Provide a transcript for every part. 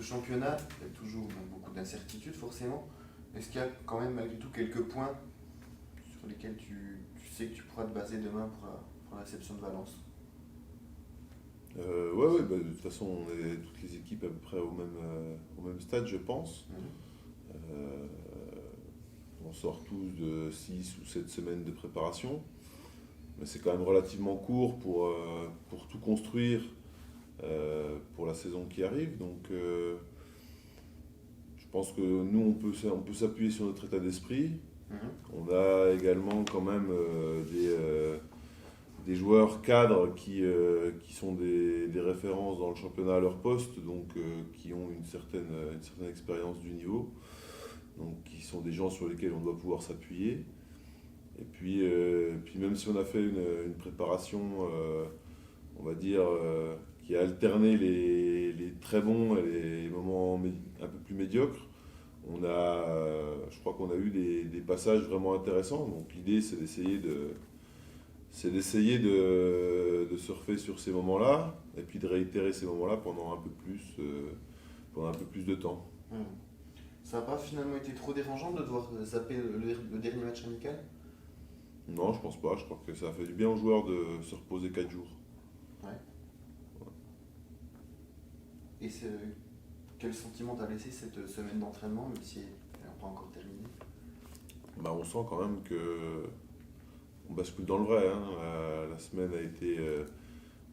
ce championnat, il y a toujours beaucoup d'incertitudes forcément. Est-ce qu'il y a quand même malgré tout quelques points sur lesquels tu sais que tu pourras te baser demain pour la réception de Valence? Ouais, bah, de toute façon, on est toutes les équipes à peu près au même stade, je pense. Mhm. Euh, on sort tous de 6 ou 7 semaines de préparation, mais c'est quand même relativement court pour tout construire pour la saison qui arrive. Donc, je pense que nous, on peut s'appuyer sur notre état d'esprit. Mhm. On a également quand même des joueurs cadres qui sont des références dans le championnat à leur poste, donc qui ont une certaine expérience du niveau, donc qui sont des gens sur lesquels on doit pouvoir s'appuyer. Et puis même si on a fait une préparation, on va dire, qui a alterné les très bons et les moments un peu plus médiocres, je crois qu'on a eu des passages vraiment intéressants. Donc l'idée, c'est d'essayer de surfer sur ces moments-là et puis de réitérer ces moments-là pendant un peu plus de temps. Mhm. Ça n'a pas finalement été trop dérangeant de devoir zapper le dernier match amical? Non, je pense pas. Je crois que ça a fait du bien aux joueurs de se reposer 4 jours. Ouais. Et quel sentiment t'a laissé cette semaine d'entraînement, même si elle n'a pas encore terminé? Bah, on sent quand même que on bascule dans le vrai, hein. La semaine a été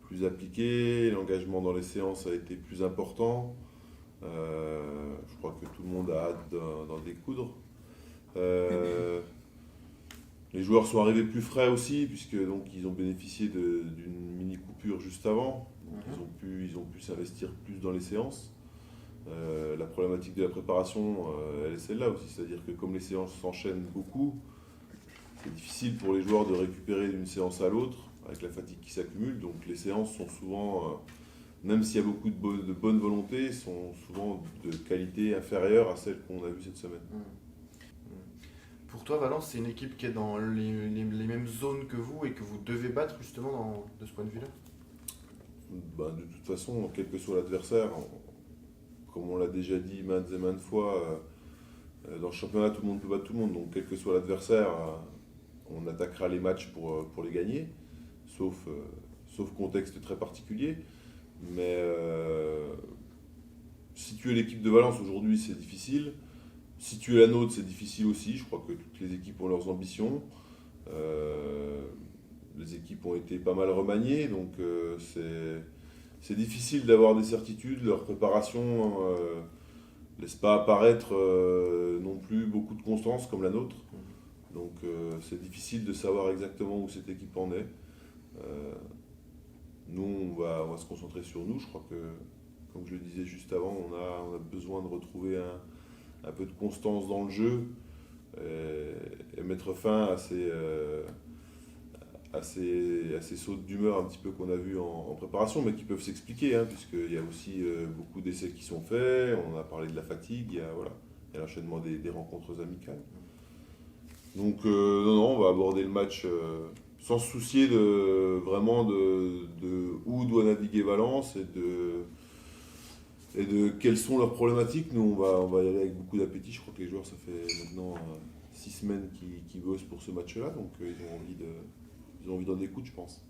plus appliquée, l'engagement dans les séances a été plus important. Je crois que tout le monde a hâte d'en découdre. Euh, les joueurs sont arrivés plus frais aussi, puisque donc ils ont bénéficié d'une mini coupure juste avant. Donc Mhm. ils ont pu s'investir plus dans les séances. La problématique de la préparation, elle est celle-là aussi, c'est-à-dire que comme les séances s'enchaînent beaucoup, c'est difficile pour les joueurs de récupérer d'une séance à l'autre, avec la fatigue qui s'accumule. Donc les séances sont souvent, même s'il y a beaucoup de bonne volonté, sont souvent de qualité inférieure à celle qu'on a vue cette semaine. Mhm. Pour toi, Valence, c'est une équipe qui est dans les mêmes zones que vous et que vous devez battre justement de ce point de vue-là? Ben, de toute façon, quel que soit l'adversaire, comme on l'a déjà dit maintes et maintes fois, dans le championnat, tout le monde peut battre tout le monde. Donc quel que soit l'adversaire, on attaquera les matchs pour les gagner, sauf contexte très particulier. Mais si tu es l'équipe de Valence aujourd'hui, c'est difficile. Si tu es la nôtre, c'est difficile aussi. Je crois que toutes les équipes ont leurs ambitions. Euh, les équipes ont été pas mal remaniées, donc c'est difficile d'avoir des certitudes. Leur préparation laisse pas apparaître non plus beaucoup de constance comme la nôtre. Donc c'est difficile de savoir exactement où cette équipe en est. Euh, Nous, on va se concentrer sur nous. Je crois que, comme je le disais juste avant, on a besoin de retrouver un peu de constance dans le jeu et mettre fin à ces sautes d'humeur un petit peu qu'on a vus en préparation, mais qui peuvent s'expliquer, hein, puisqu'il y a aussi beaucoup d'essais qui sont faits. On a parlé de la fatigue, voilà, il y a l'enchaînement des rencontres amicales. Donc, non, on va aborder le match sans se soucier vraiment de où doit naviguer Valence et de quelles sont leurs problématiques. Nous, on va y aller avec beaucoup d'appétit. Je crois que les joueurs, ça fait maintenant 6 semaines qu'ils bossent pour ce match-là, donc ils ont envie d'en découdre, je pense.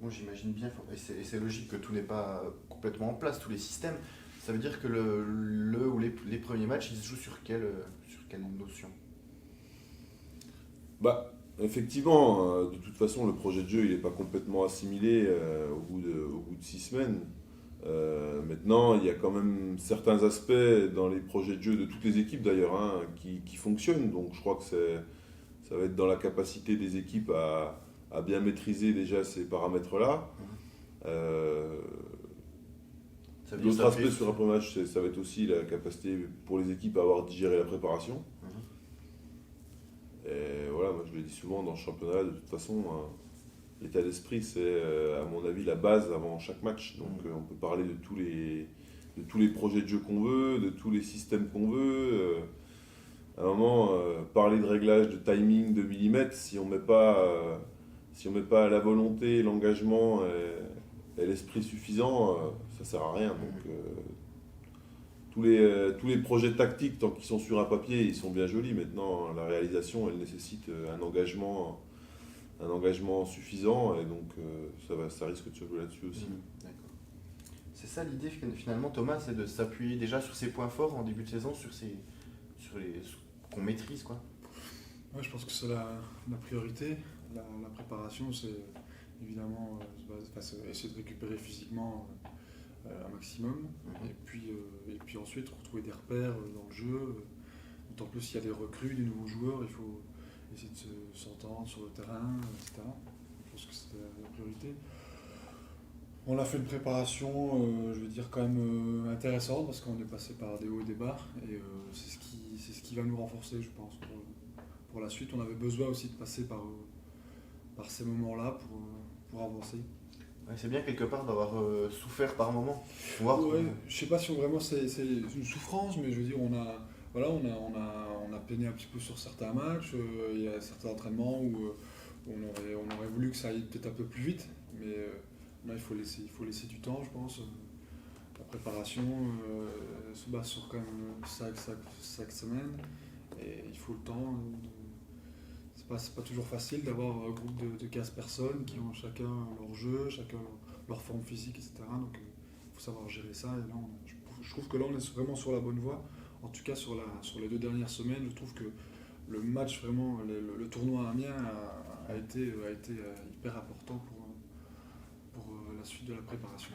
Bon, j'imagine bien, et c'est logique que tout n'est pas complètement en place, tous les systèmes. Ça veut dire que ou les premiers matchs, ils se jouent sur quelle notion? Bah, effectivement, de toute façon, le projet de jeu, il n'est pas complètement assimilé au bout de 6 semaines. Maintenant, il y a quand même certains aspects dans les projets de jeu de toutes les équipes d'ailleurs, hein, qui fonctionnent. Donc je crois que ça va être dans la capacité des équipes à bien maîtriser déjà ces paramètres-là. Euh, Ça veut dire que L'autre ça aspect fait. sur un premier match, ça va être aussi la capacité pour les équipes à avoir digéré la préparation. Mhm. Et voilà, moi je le dis souvent dans le championnat, de toute façon, l'état d'esprit, c'est à mon avis la base avant chaque match. Donc on peut parler de tous les projets de jeu qu'on veut, de tous les systèmes qu'on veut. À un moment, parler de réglage, de timing, de millimètres, si on met pas la volonté, l'engagement et l'esprit suffisant, ça sert à rien. Donc, tous les projets tactiques, tant qu'ils sont sur un papier, ils sont bien jolis. Maintenant, la réalisation, elle nécessite un engagement suffisant, et donc ça risque de se jouer là-dessus aussi. D'accord. C'est ça l'idée finalement, Thomas, c'est de s'appuyer déjà sur ses points forts en début de saison, sur les qu'on maîtrise, quoi. Ouais, je pense que c'est la priorité. La préparation, c'est évidemment essayer de récupérer physiquement un maximum. Et puis ensuite, retrouver des repères dans le jeu. D'autant plus s'il y a des recrues, des nouveaux joueurs, il faut essayer de s'entendre sur le terrain, etc. Je pense que c'était la priorité. On a fait une préparation, je veux dire, quand même intéressante, parce qu'on est passé par des hauts et des bas. Et c'est ce qui va nous renforcer, je pense, pour la suite. On avait besoin aussi de passer par ces moments-là pour avancer. Ouais, c'est bien quelque part d'avoir souffert par moment. Je sais pas si vraiment c'est une souffrance, mais je veux dire, on a peiné un petit peu sur certains matchs. Il y a certains entraînements où on aurait voulu que ça aille peut-être un peu plus vite, mais là il faut laisser du temps, je pense. La préparation se base sur quand même 5 semaines, et il faut le temps. C'est pas toujours facile d'avoir un groupe de 15 personnes qui ont chacun leur jeu, chacun leur forme physique, etc. Donc il faut savoir gérer ça. Et là, je trouve que là, on est vraiment sur la bonne voie. En tout cas, sur les 2 dernières semaines, je trouve que le match, vraiment, le tournoi à Amiens a été hyper important pour la suite de la préparation.